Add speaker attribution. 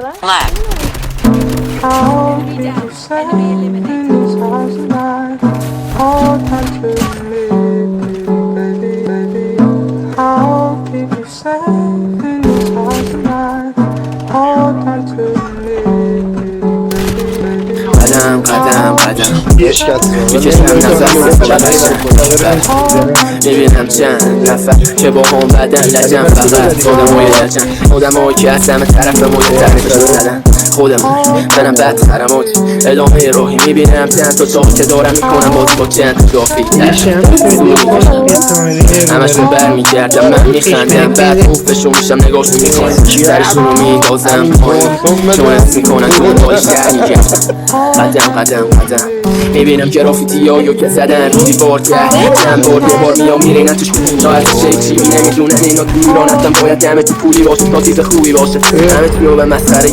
Speaker 1: Left.
Speaker 2: How did you say in this house tonight? Hold on to me, baby, baby. How did you say in this house tonight? Hold on to me, baby, baby.
Speaker 3: قدم قدم قدم
Speaker 4: عشق
Speaker 3: میکشم نفس میبینم چند نفر که با هم بدن لجن فقط آدمای لجن آدمایی که از همه طرف موی تنشون زدن خودم منم بد خرمات ادامه راهی میبینم چند تا چاه که دارم میکنم با چند کافی همشون برمیگردم من میخندم بعد خوفشون میشم نگاهشون میکنم سرشون رو میندازم پایین چون حس میکنن که اون باش درمیگردم قدم قدم قدم میبینم گرافیتی هایو که زدن رو دیوار چند بار یه بار میام میرینن توش تا از چی نمیدونن اینا تو ایران حتما باید همه تو پولی باشه تا چیز خوبی باشه همه تو رو به مسخره